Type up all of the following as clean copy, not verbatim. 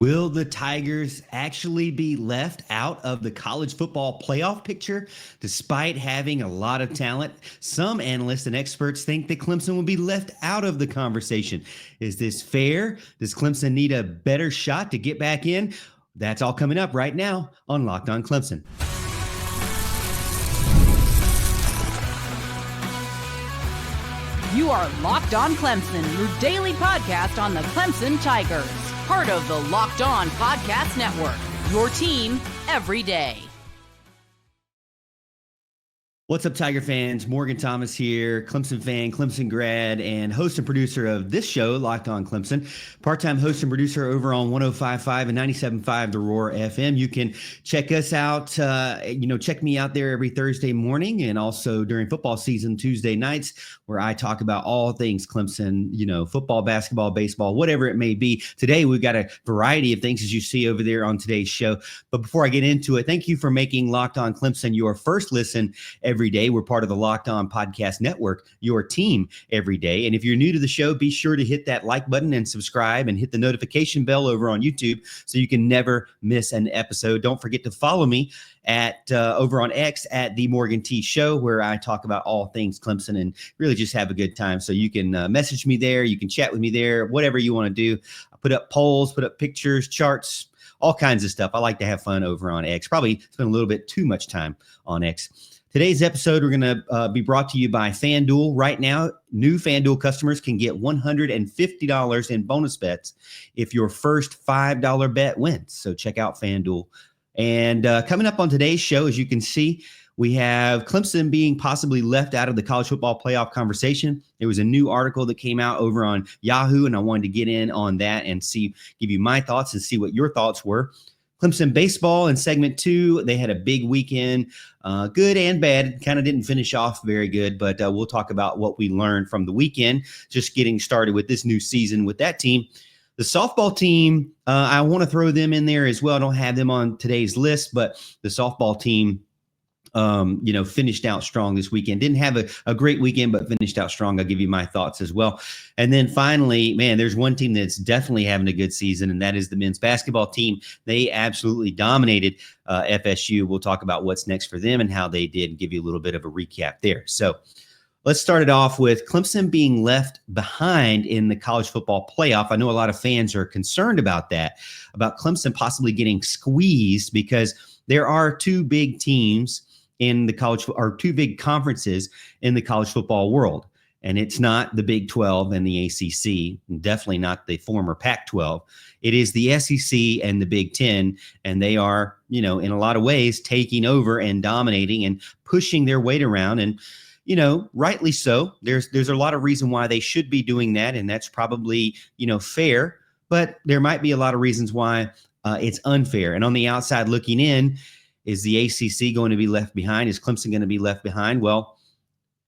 Will the Tigers actually be left out of the college football playoff picture despite having a lot of talent? Some analysts and experts think that Clemson will be left out of the conversation. Is this fair? Does Clemson need a better shot to get back in? That's all coming up right now on Locked On Clemson. You are Locked On Clemson, your daily podcast on the Clemson Tigers. Part of the Locked On Podcast Network, your team every day. What's up, Tiger fans? Morgan Thomas here, Clemson fan, Clemson grad, and host and producer of this show, Locked On Clemson. Part-time host and producer over on 105.5 and 97.5 The Roar FM. You can check us out, check me out there every Thursday morning and also during football season, Tuesday nights, where I talk about all things Clemson, football, basketball, baseball, whatever it may be. Today, we've got a variety of things, as you see over there on today's show. But before I get into it, thank you for making Locked On Clemson your first listen every day. We're part of the Locked On Podcast Network, your team every day. And if you're new to the show, be sure to hit that like button and subscribe and hit the notification bell over on YouTube so you can never miss an episode. Don't forget to follow me at over on X at The Morgan T Show, where I talk about all things Clemson and really just have a good time. So you can message me there. You can chat with me there, whatever you want to do. I put up polls, put up pictures, charts, all kinds of stuff. I like to have fun over on X. Probably spend a little bit too much time on X. Today's episode, we're going to be brought to you by FanDuel. Right now, new FanDuel customers can get $150 in bonus bets if your first $5 bet wins. So check out FanDuel. And coming up on today's show, as you can see, we have Clemson being possibly left out of the college football playoff conversation. There was a new article that came out over on Yahoo, and I wanted to get in on that and give you my thoughts and see what your thoughts were. Clemson Baseball in segment 2, they had a big weekend, good and bad. Kind of didn't finish off very good, but we'll talk about what we learned from the weekend, just getting started with this new season with that team. The softball team, I want to throw them in there as well. I don't have them on today's list, but the softball team, finished out strong this weekend. Didn't have a great weekend, but finished out strong. I'll give you my thoughts as well. And then finally, there's one team that's definitely having a good season, and that is the men's basketball team. They absolutely dominated FSU. We'll talk about what's next for them and how they did, and give you a little bit of a recap there. So let's start it off with Clemson being left behind in the college football playoff. I know a lot of fans are concerned about that, about Clemson possibly getting squeezed, because there are two big teams in the college, or two big conferences in the college football world. And it's not the Big 12 and the ACC, and definitely not the former Pac-12. It is the SEC and the Big 10, and they are, in a lot of ways taking over and dominating and pushing their weight around. And, rightly so. There's a lot of reason why they should be doing that, and that's probably, fair. But there might be a lot of reasons why it's unfair. And on the outside looking in, is the ACC going to be left behind? Is Clemson going to be left behind? Well,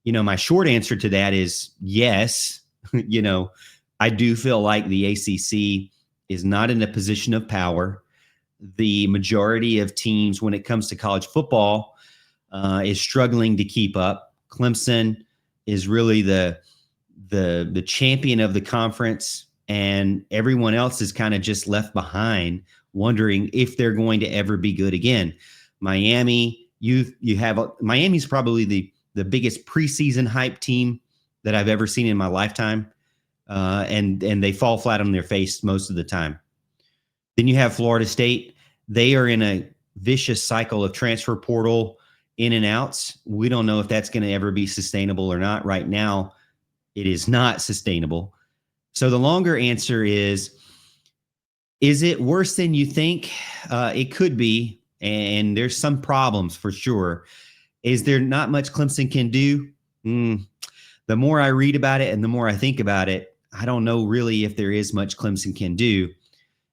my short answer to that is yes. I do feel like the ACC is not in a position of power. The majority of teams, when it comes to college football, is struggling to keep up. Clemson is really the champion of the conference, and everyone else is kind of just left behind, wondering if they're going to ever be good again. Miami, Miami's probably the biggest preseason hype team that I've ever seen in my lifetime. And they fall flat on their face most of the time. Then you have Florida State. They are in a vicious cycle of transfer portal in and outs. We don't know if that's going to ever be sustainable or not. Right now, it is not sustainable. So the longer answer is it worse than you think? It could be. And there's some problems for sure. Is there not much Clemson can do? The more I read about it and the more I think about it, I don't know really if there is much Clemson can do.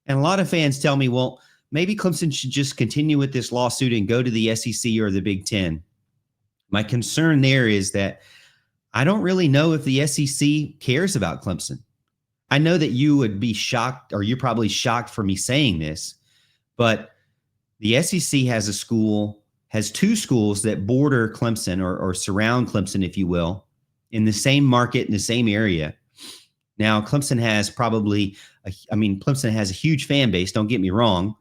And a lot of fans tell me, well, maybe Clemson should just continue with this lawsuit and go to the SEC or the Big 10. My concern there is that I don't really know if the SEC cares about Clemson. I know that you would be shocked, or you're probably shocked for me saying this, but the SEC has two schools that border Clemson or surround Clemson, if you will, in the same market, in the same area. Now, Clemson has Clemson has a huge fan base. Don't get me wrong.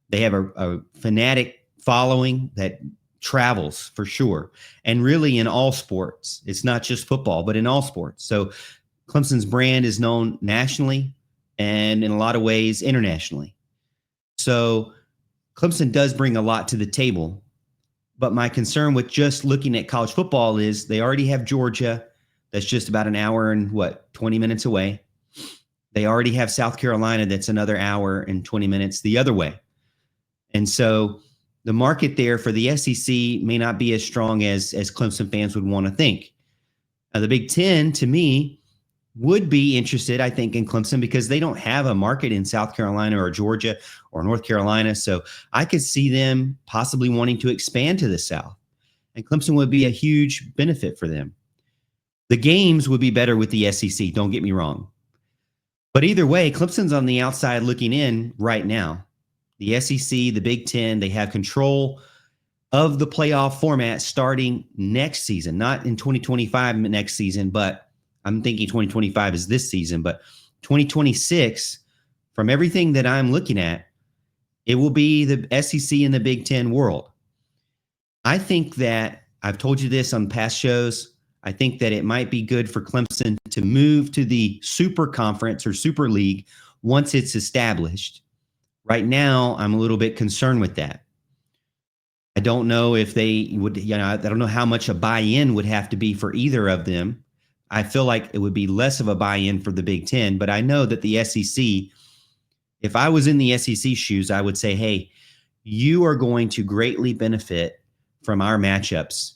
They have a fanatic following that travels for sure. And really in all sports, it's not just football, but in all sports. So Clemson's brand is known nationally and in a lot of ways internationally. So Clemson does bring a lot to the table. But my concern with just looking at college football is they already have Georgia. That's just about an hour and 20 minutes away. They already have South Carolina. That's another hour and 20 minutes the other way. And so the market there for the SEC may not be as strong as Clemson fans would want to think. The Big Ten, to me, would be interested, I think, in Clemson because they don't have a market in South Carolina or Georgia or North Carolina. So I could see them possibly wanting to expand to the South. And Clemson would be a huge benefit for them. The games would be better with the SEC, don't get me wrong. But either way, Clemson's on the outside looking in right now. The SEC, the Big Ten, they have control of the playoff format starting next season, not in 2025 next season, but I'm thinking 2025 is this season, but 2026, from everything that I'm looking at, it will be the SEC and the Big Ten world. I think that I've told you this on past shows. I think that it might be good for Clemson to move to the Super Conference or Super League once it's established. Right now, I'm a little bit concerned with that. I don't know if they would, I don't know how much a buy-in would have to be for either of them. I feel like it would be less of a buy-in for the Big Ten, but I know that the SEC, if I was in the SEC shoes, I would say, hey, you are going to greatly benefit from our matchups,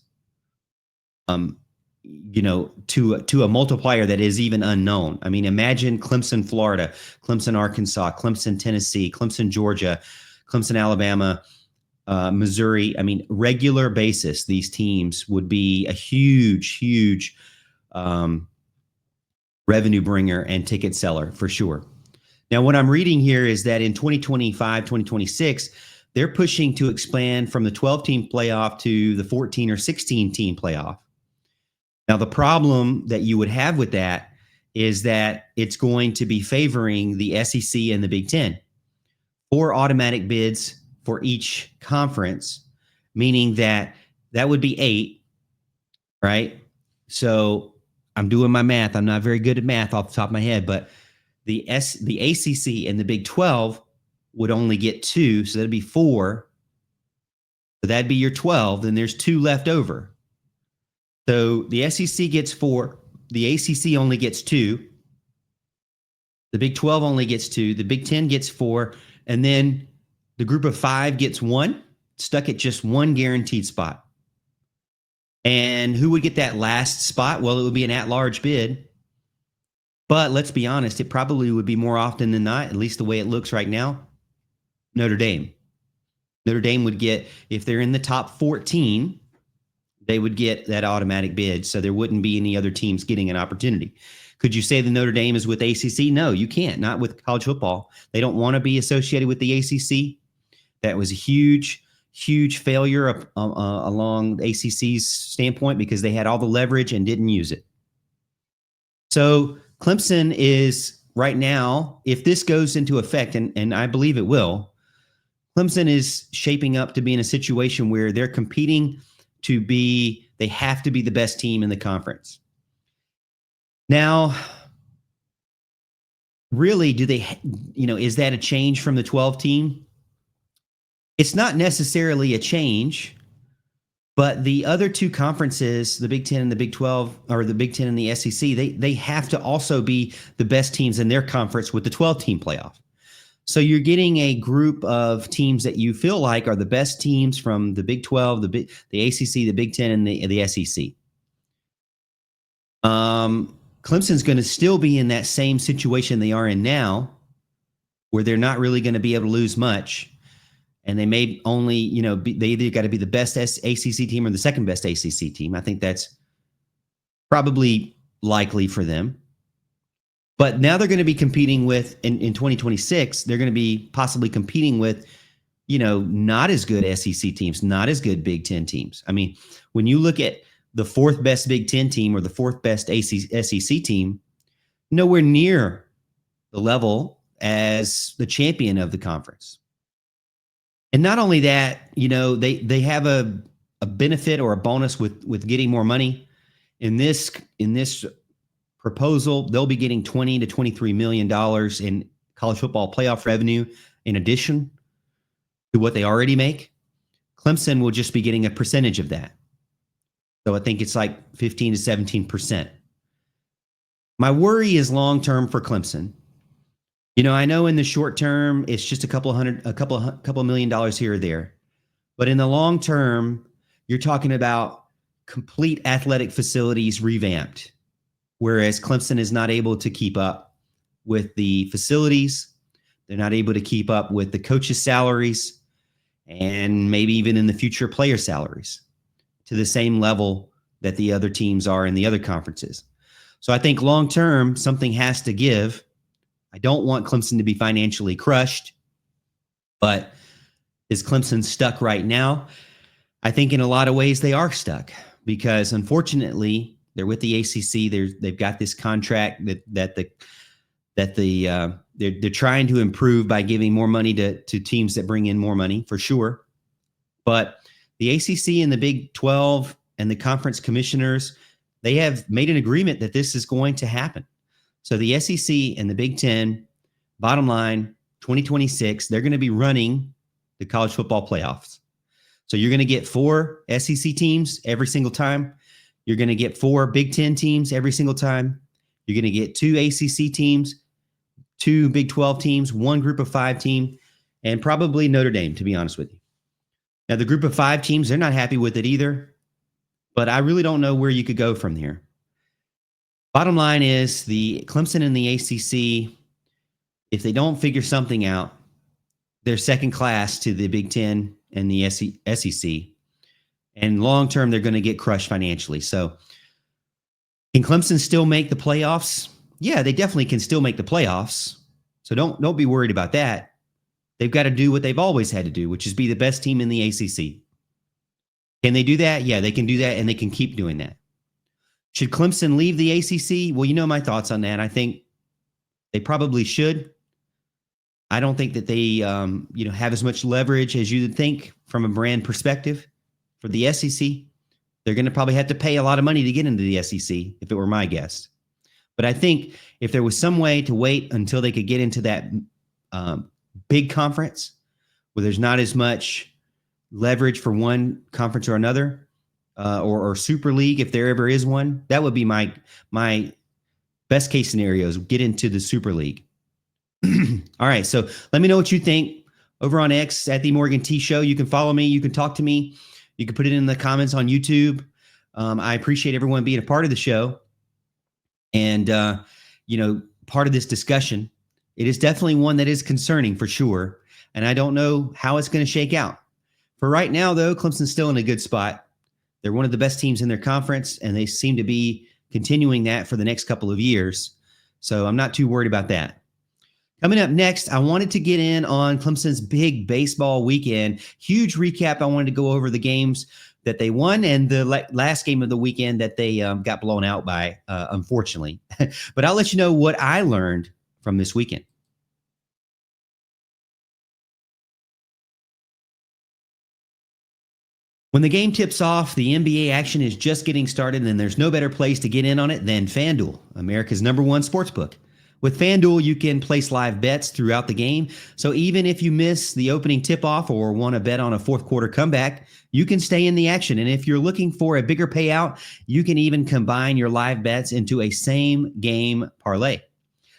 to a multiplier that is even unknown. I mean, imagine Clemson, Florida, Clemson, Arkansas, Clemson, Tennessee, Clemson, Georgia, Clemson, Alabama, Missouri. I mean, regular basis, these teams would be a huge revenue bringer and ticket seller for sure. Now, what I'm reading here is that in 2025, 2026, they're pushing to expand from the 12-team playoff to the 14 or 16-team playoff. Now, the problem that you would have with that is that it's going to be favoring the SEC and the Big Ten. 4 automatic bids for each conference, meaning that would be 8, right? So I'm doing my math. I'm not very good at math off the top of my head, but the ACC and the Big 12 would only get 2, so that'd be 4. So that'd be your 12. Then there's 2 left over. So the SEC gets 4. The ACC only gets 2. The Big 12 only gets 2. The Big 10 gets 4. And then the group of 5 gets 1, stuck at just 1 guaranteed spot. And who would get that last spot? Well, it would be an at-large bid. But let's be honest, it probably would be more often than not, at least the way it looks right now, Notre Dame. Notre Dame would get, if they're in the top 14, they would get that automatic bid. So there wouldn't be any other teams getting an opportunity. Could you say the Notre Dame is with ACC? No, you can't. Not with college football. They don't want to be associated with the ACC. That was a huge failure along the ACC's standpoint because they had all the leverage and didn't use it. So Clemson is right now, if this goes into effect, and I believe it will, Clemson is shaping up to be in a situation where they're competing they have to be the best team in the conference. Now, really, is that a change from the 12 team? It's not necessarily a change, but the other 2 conferences, the Big 10 and the Big 12, or the Big 10 and the SEC, they have to also be the best teams in their conference with the 12-team playoff. So you're getting a group of teams that you feel like are the best teams from the Big 12, the ACC, the Big 10, and the SEC. Clemson's going to still be in that same situation they are in now, where they're not really going to be able to lose much. And they may only, they either got to be the best ACC team or the second best ACC team. I think that's probably likely for them. But now they're going to be competing with, in 2026, they're going to be possibly competing with, not as good SEC teams, not as good Big Ten teams. I mean, when you look at the 4th best Big Ten team or the 4th best SEC team, nowhere near the level as the champion of the conference. And not only that, they have a benefit or a bonus with getting more money. In this proposal, they'll be getting $20 to $23 million in college football playoff revenue in addition to what they already make. Clemson will just be getting a percentage of that. So I think it's like 15 to 17%. My worry is long-term for Clemson. I know in the short term, it's just a couple million dollars here or there. But in the long term, you're talking about complete athletic facilities revamped, whereas Clemson is not able to keep up with the facilities. They're not able to keep up with the coaches' salaries and maybe even in the future player salaries to the same level that the other teams are in the other conferences. So I think long term, something has to give. I don't want Clemson to be financially crushed, but is Clemson stuck right now? I think in a lot of ways they are stuck because unfortunately they're with the ACC. They've got this contract that they're trying to improve by giving more money to teams that bring in more money for sure. But the ACC and the Big 12 and the conference commissioners, they have made an agreement that this is going to happen. So the SEC and the Big 10, bottom line, 2026, they're going to be running the college football playoffs. So you're going to get 4 SEC teams every single time. You're going to get 4 Big 10 teams every single time. You're going to get 2 ACC teams, 2 Big 12 teams, 1 Group of 5 team, and probably Notre Dame, to be honest with you. Now, the Group of 5 teams, they're not happy with it either, but I really don't know where you could go from here. Bottom line is the Clemson and the ACC, if they don't figure something out, they're second class to the Big 10 and the SEC. And long term, they're going to get crushed financially. So can Clemson still make the playoffs? Yeah, they definitely can still make the playoffs. So don't be worried about that. They've got to do what they've always had to do, which is be the best team in the ACC. Can they do that? Yeah, they can do that, and they can keep doing that. Should Clemson leave the ACC? Well, you know my thoughts on that. I think they probably should. I don't think that they have as much leverage as you would think from a brand perspective. For the SEC, they're going to probably have to pay a lot of money to get into the SEC, if it were my guess. But I think if there was some way to wait until they could get into that big conference where there's not as much leverage for one conference or another, or Super League, if there ever is one, that would be my best case scenarios, get into the Super League. All right, so let me know what you think over on X at the Morgan T Show. You can follow me. You can talk to me. You can put it in the comments on YouTube. I appreciate everyone being a part of the show and, part of this discussion. It is definitely one that is concerning for sure, and I don't know how it's going to shake out. For right now, though, Clemson's still in a good spot. They're one of the best teams in their conference, and they seem to be continuing that for the next couple of years. So I'm not too worried about that. Coming up next, I wanted to get in on Clemson's big baseball weekend. Huge recap. I wanted to go over the games that they won and the last game of the weekend that they got blown out by, unfortunately. But I'll let you know what I learned from this weekend. When the game tips off, the NBA action is just getting started, and there's no better place to get in on it than FanDuel, America's #1 sportsbook. With FanDuel, you can place live bets throughout the game, so even if you miss the opening tip-off or want to bet on a fourth quarter comeback, you can stay in the action. And if you're looking for a bigger payout, you can even combine your live bets into a same-game parlay.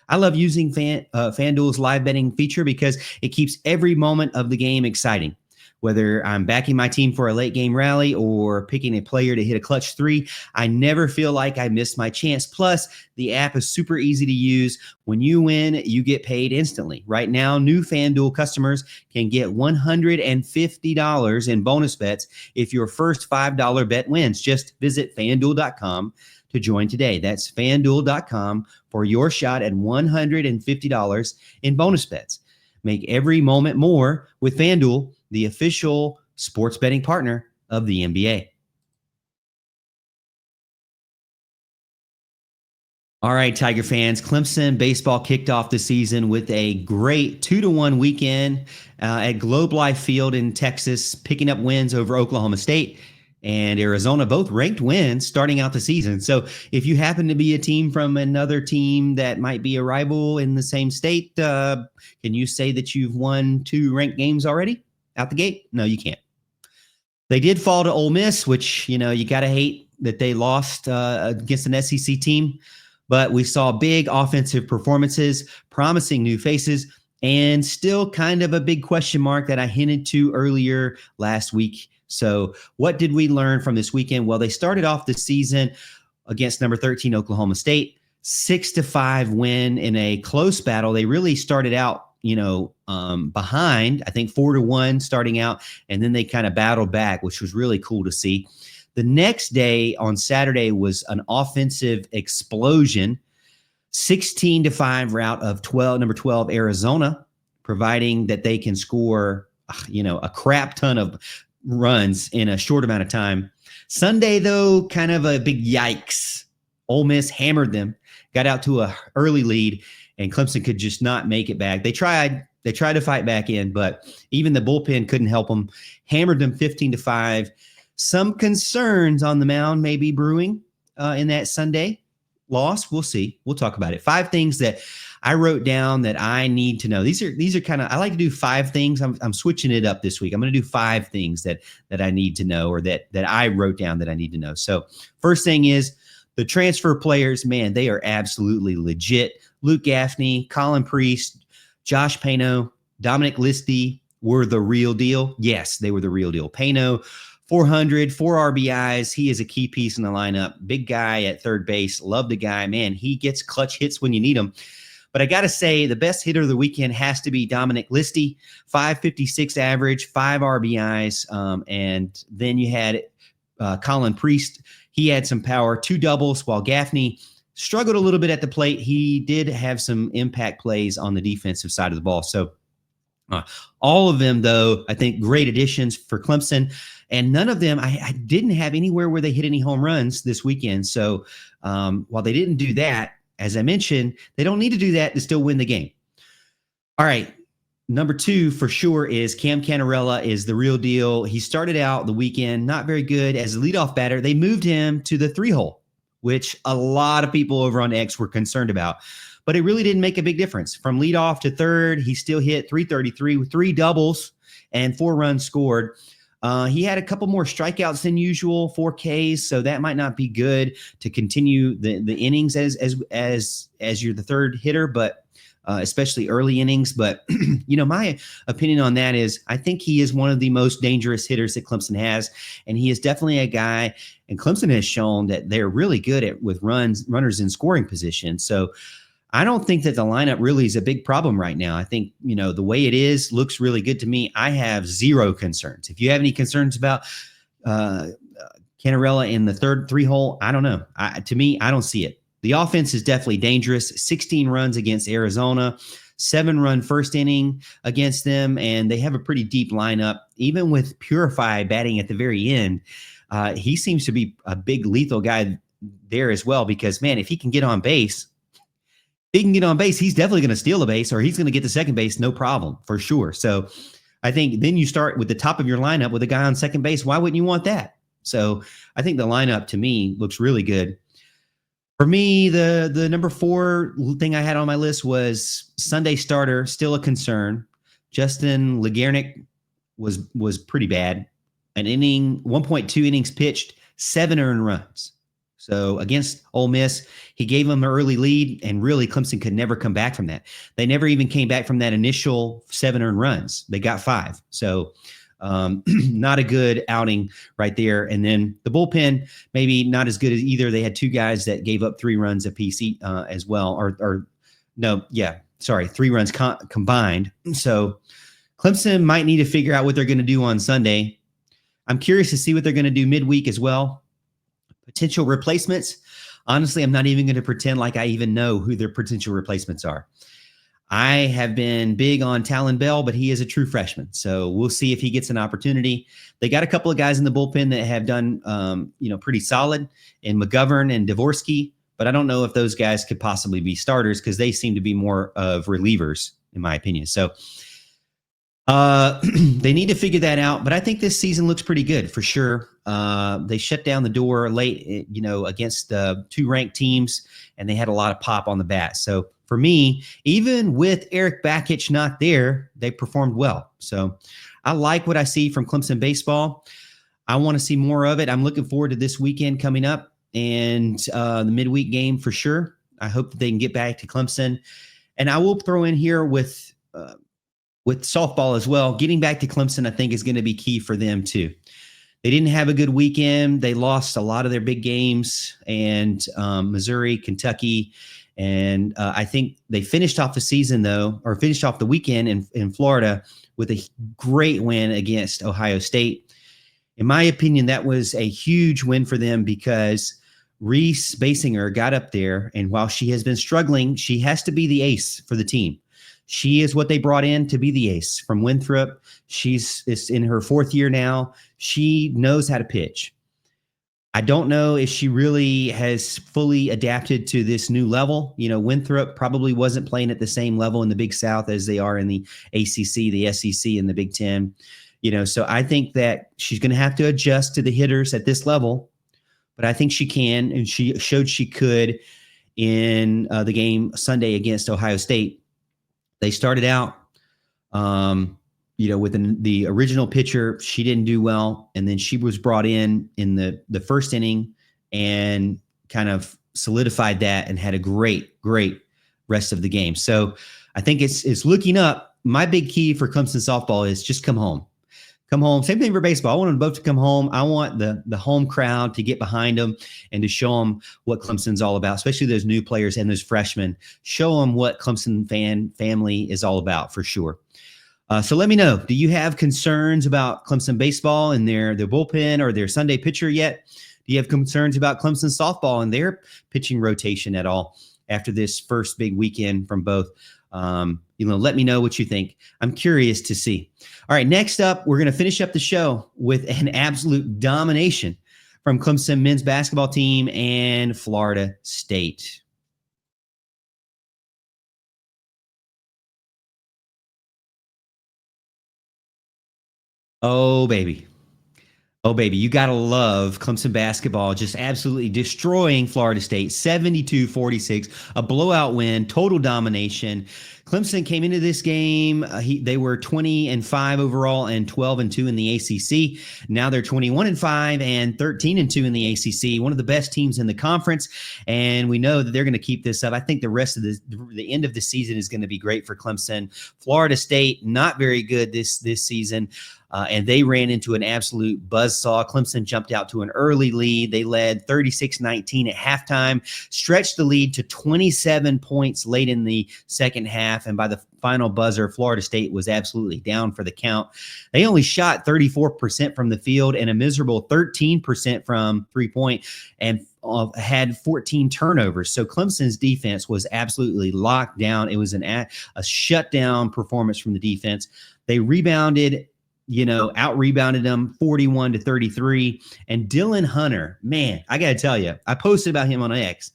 I love using FanDuel's live betting feature because it keeps every moment of the game exciting. Whether I'm backing my team for a late game rally or picking a player to hit a clutch 3, I never feel like I missed my chance. Plus, the app is super easy to use. When you win, you get paid instantly. Right now, new FanDuel customers can get $150 in bonus bets if your first $5 bet wins. Just visit FanDuel.com to join today. That's FanDuel.com for your shot at $150 in bonus bets. Make every moment more with FanDuel, the official sports betting partner of the NBA. All right, Tiger fans, Clemson baseball kicked off the season with a great 2-1 weekend at Globe Life Field in Texas, picking up wins over Oklahoma State and Arizona, both ranked wins starting out the season. So if you happen to be a team from another team that might be a rival in the same state, can you say that you've won 2 ranked games already out the gate? No, you can't. They did fall to Ole Miss, which, you got to hate that they lost against an SEC team. But we saw big offensive performances, promising new faces, and still kind of a big question mark that I hinted to earlier last week. So what did we learn from this weekend? Well, they started off the season against number 13 Oklahoma State, 6-5 win in a close battle. They really started out, behind, I think 4-1 starting out, and then they kind of battled back, which was really cool to see. The next day on Saturday was an offensive explosion, 16-5 rout of number 12 Arizona, providing that they can score, a crap ton of runs in a short amount of time. Sunday, though, kind of a big yikes. Ole Miss hammered them, got out to a early lead, and Clemson could just not make it back. They tried to fight back in, but even the bullpen couldn't help them. Hammered them 15-5. Some concerns on the mound may be brewing in that Sunday loss. We'll see. We'll talk about it. 5 things that I wrote down that I need to know. These are kind of, I like to do 5 things. I'm switching it up this week. I'm going to do 5 things that I need to know, or that I wrote down that I need to know. So first thing is the transfer players, man, they are absolutely legit. Luke Gaffney, Colin Priest, Josh Pano, Dominic Listy were the real deal. Yes, they were the real deal. Pano, 400, 4 RBIs. He is a key piece in the lineup. Big guy at third base. Love the guy. Man, he gets clutch hits when you need them. But I got to say, the best hitter of the weekend has to be Dominic Listy, 556 average, 5 RBIs. And then you had Colin Priest. He had some power, 2 doubles, while Gaffney struggled a little bit at the plate. He did have some impact plays on the defensive side of the ball. So all of them, though, I think great additions for Clemson. And none of them, I didn't have anywhere where they hit any home runs this weekend. So while they didn't do that, as I mentioned, they don't need to do that to still win the game. All right. Number 2 for sure is Cam Cannarella is the real deal. He started out the weekend not very good as a leadoff batter. They moved him to the 3-hole, which a lot of people over on X were concerned about. But it really didn't make a big difference. From leadoff to third, he still hit 333 with 3 doubles and 4 runs scored. He had a couple more strikeouts than usual, 4 Ks, so that might not be good to continue the innings as you're the third hitter, but especially early innings. But my opinion on that is I think he is one of the most dangerous hitters that Clemson has, and he is definitely a guy. And Clemson has shown that they're really good with runners in scoring position. So I don't think that the lineup really is a big problem right now. I think, the way it is looks really good to me. I have 0 concerns. If you have any concerns about Cannarella in the third 3-hole, I don't know. To me, I don't see it. The offense is definitely dangerous. 16 runs against Arizona, 7-run first inning against them, and they have a pretty deep lineup. Even with Purify batting at the very end, he seems to be a big lethal guy there as well because, man, if he can get on base, he's definitely going to steal a base, or he's going to get to second base, no problem, for sure. So I think then you start with the top of your lineup with a guy on second base. Why wouldn't you want that? So I think the lineup, to me, looks really good. For me, the number 4 thing I had on my list was Sunday starter, still a concern. Justin Legarnick was pretty bad. 1.2 innings pitched, 7 earned runs. So against Ole Miss, he gave them an early lead, and really Clemson could never come back from that. They never even came back from that initial 7 earned runs. They got 5. So not a good outing right there. And then the bullpen, maybe not as good as either. They had 2 guys that gave up 3 runs apiece as well. 3 runs combined. So Clemson might need to figure out what they're going to do on Sunday. I'm curious to see what they're going to do midweek as well. Potential replacements. Honestly, I'm not even going to pretend like I even know who their potential replacements are. I have been big on Talon Bell, but he is a true freshman. So we'll see if he gets an opportunity. They got a couple of guys in the bullpen that have done, pretty solid in McGovern and Dvorsky, but I don't know if those guys could possibly be starters because they seem to be more of relievers, in my opinion. So they need to figure that out, but I think this season looks pretty good for sure. They shut down the door late, against two ranked teams, and they had a lot of pop on the bat. So for me, even with Eric Bakich not there, they performed well. So I like what I see from Clemson baseball. I want to see more of it. I'm looking forward to this weekend coming up and the midweek game for sure. I hope that they can get back to Clemson. And I will throw in here with softball as well. Getting back to Clemson, I think, is going to be key for them too. They didn't have a good weekend. They lost a lot of their big games, and Missouri, Kentucky, and I think they finished off the weekend in Florida with a great win against Ohio State. In my opinion, that was a huge win for them because Reese Basinger got up there, and while she has been struggling, she has to be the ace for the team. She is what they brought in to be the ace from Winthrop. She's in her fourth year now. She knows how to pitch. I don't know if she really has fully adapted to this new level. Winthrop probably wasn't playing at the same level in the Big South as they are in the ACC, the SEC, and the Big Ten. So I think that she's going to have to adjust to the hitters at this level, but I think she can, and she showed she could in the game Sunday against Ohio State. They started out, with the original pitcher. She didn't do well, and then she was brought in the first inning and kind of solidified that and had a great rest of the game. So I think it's looking up. My big key for Clemson softball is just come home. Come home. Same thing for baseball. I want them both to come home. I want the home crowd to get behind them and to show them what Clemson's all about, especially those new players and those freshmen. Show them what Clemson family is all about for sure. So let me know. Do you have concerns about Clemson baseball and their bullpen or their Sunday pitcher yet? Do you have concerns about Clemson softball and their pitching rotation at all after this first big weekend from both? Let me know what you think. I'm curious to see. All right, next up, we're going to finish up the show with an absolute domination from Clemson men's basketball team and Florida State. Oh, baby. Oh, baby, you got to love Clemson basketball just absolutely destroying Florida State, 72-46, a blowout win, total domination. Clemson came into this game. They were 20-5 overall and 12-2 in the ACC. Now they're 21-5 and 13-2 in the ACC, one of the best teams in the conference. And we know that they're going to keep this up. I think the rest of the end of the season is going to be great for Clemson. Florida State, not very good this season. And they ran into an absolute buzzsaw. Clemson jumped out to an early lead. They led 36-19 at halftime, stretched the lead to 27 points late in the second half. And by the final buzzer, Florida State was absolutely down for the count. They only shot 34% from the field and a miserable 13% from three-point and had 14 turnovers. So Clemson's defense was absolutely locked down. It was a shutdown performance from the defense. They rebounded, out-rebounded them 41-33. And Dylan Hunter, man, I got to tell you, I posted about him on X.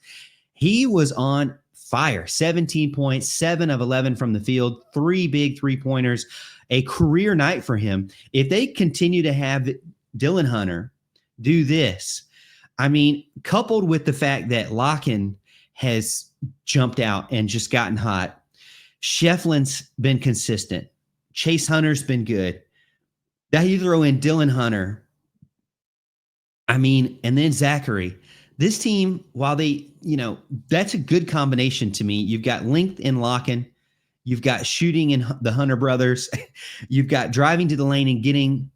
He was on fire. 17 points, 7 of 11 from the field, 3 big three-pointers, a career night for him. If they continue to have Dylan Hunter do this, coupled with the fact that Locken has jumped out and just gotten hot, Shefflin's been consistent. Chase Hunter's been good. Now you throw in Dylan Hunter, and then Zachary. This team, while they, that's a good combination to me. You've got length in Locken. You've got shooting in the Hunter brothers. You've got driving to the lane and getting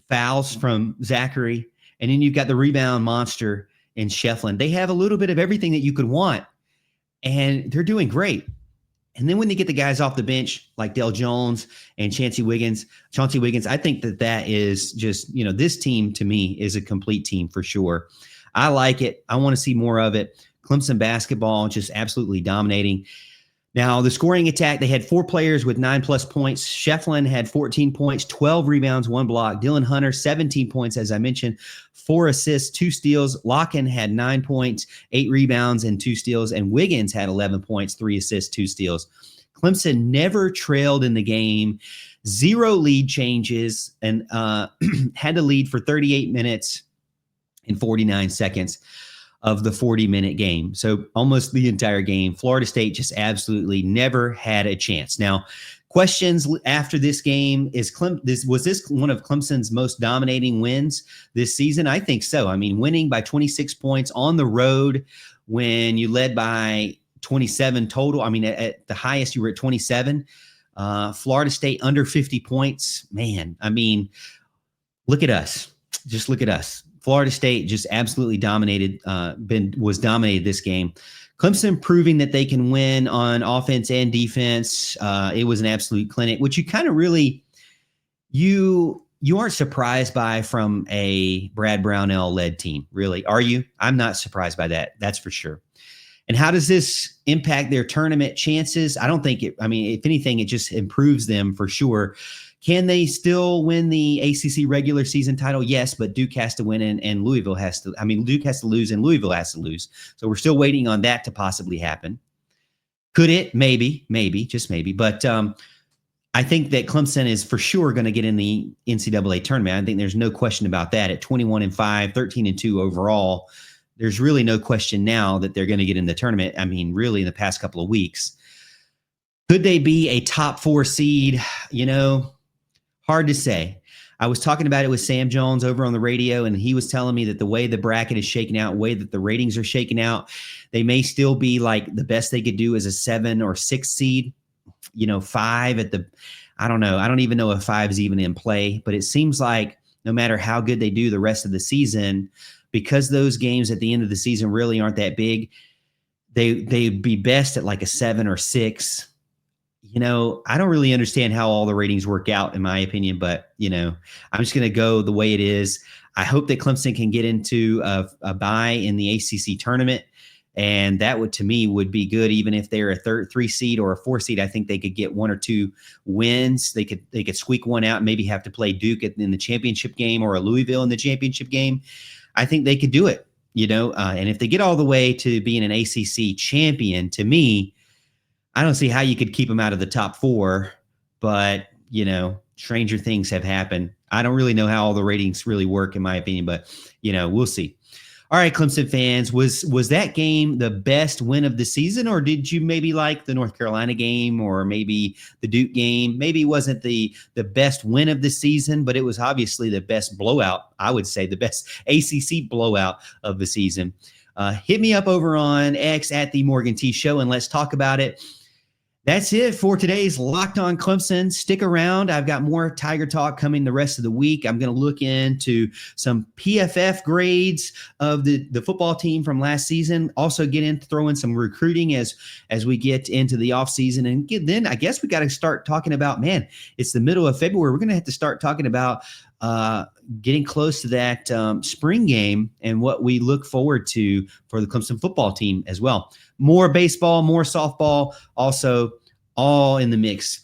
fouls from Zachary. And then you've got the rebound monster in Shefflin. They have a little bit of everything that you could want, and they're doing great. And then when they get the guys off the bench like Dale Jones and Chauncey Wiggins, I think that is just, this team to me is a complete team for sure. I like it. I want to see more of it. Clemson basketball just absolutely dominating. Now, the scoring attack, they had 4 players with 9+ points. Shefflin had 14 points, 12 rebounds, 1 block. Dylan Hunter, 17 points, as I mentioned, 4 assists, 2 steals. Locken had 9 points, 8 rebounds, and 2 steals. And Wiggins had 11 points, 3 assists, 2 steals. Clemson never trailed in the game, 0 lead changes, and had to lead for 38 minutes and 49 seconds of the 40-minute game. So almost the entire game. Florida State just absolutely never had a chance. Now, questions after this game, was this one of Clemson's most dominating wins this season? I think so. I mean, winning by 26 points on the road when you led by 27 total. I mean, at the highest you were at 27. Florida State under 50 points. Man, I mean, look at us. Just look at us. Florida State just absolutely dominated this game. Clemson proving that they can win on offense and defense. It was an absolute clinic, which you kind of really, you aren't surprised by from a Brad Brownell-led team, really, are you? I'm not surprised by that. That's for sure. And how does this impact their tournament chances? I don't think if anything, it just improves them for sure. Can they still win the ACC regular season title? Yes, but Duke has to win and Louisville has to. Duke has to lose and Louisville has to lose. So we're still waiting on that to possibly happen. Could it? Maybe, just maybe. But I think that Clemson is for sure going to get in the NCAA tournament. I think there's no question about that. At 21-5, 13-2 overall, there's really no question now that they're going to get in the tournament. I mean, really in the past couple of weeks. Could they be a top 4 seed? Hard to say. I was talking about it with Sam Jones over on the radio, and he was telling me that the way the bracket is shaking out, the way that the ratings are shaking out, they may still be like the best they could do is a 7 or 6 seed, 5 at the, I don't know. I don't even know if 5 is even in play, but it seems like no matter how good they do the rest of the season, because those games at the end of the season really aren't that big, they'd be best at like a 7 or 6. I don't really understand how all the ratings work out, in my opinion, but, I'm just going to go the way it is. I hope that Clemson can get into a bye in the ACC tournament, and that would, to me, would be good. Even if they're a 3 seed or a 4 seed, I think they could get 1 or 2 wins. They could squeak one out and maybe have to play Duke in the championship game or a Louisville in the championship game. I think they could do it, and if they get all the way to being an ACC champion, to me, I don't see how you could keep them out of the top 4, but, stranger things have happened. I don't really know how all the ratings really work, in my opinion, but, we'll see. All right, Clemson fans, was that game the best win of the season, or did you maybe like the North Carolina game or maybe the Duke game? Maybe it wasn't the best win of the season, but it was obviously the best blowout, I would say, the best ACC blowout of the season. Hit me up over on X at the Morgan T Show, and let's talk about it. That's it for today's Locked On Clemson. Stick around. I've got more Tiger Talk coming the rest of the week. I'm going to look into some PFF grades of the football team from last season. Also throw in some recruiting as we get into the offseason. And then I guess we got to start talking about, man, it's the middle of February. We're going to have to start talking about getting close to that spring game and what we look forward to for the Clemson football team as well. More baseball, more softball, also all in the mix.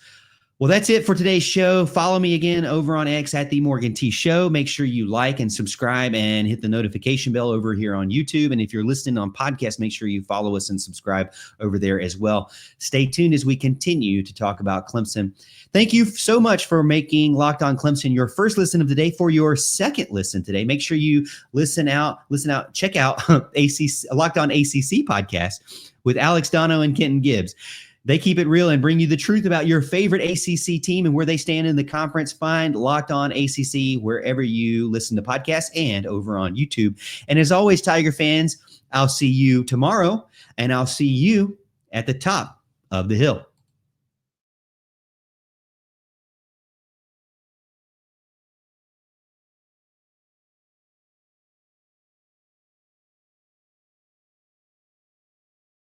Well, that's it for today's show. Follow me again over on X at the Morgan T Show. Make sure you like and subscribe and hit the notification bell over here on YouTube. And if you're listening on podcast, make sure you follow us and subscribe over there as well. Stay tuned as we continue to talk about Clemson. Thank you so much for making Locked On Clemson your first listen of the day. For your second listen today, make sure you listen out, check out Locked On ACC podcast with Alex Dono and Kenton Gibbs. They keep it real and bring you the truth about your favorite ACC team and where they stand in the conference. Find Locked On ACC wherever you listen to podcasts and over on YouTube. And as always, Tiger fans, I'll see you tomorrow, and I'll see you at the top of the hill.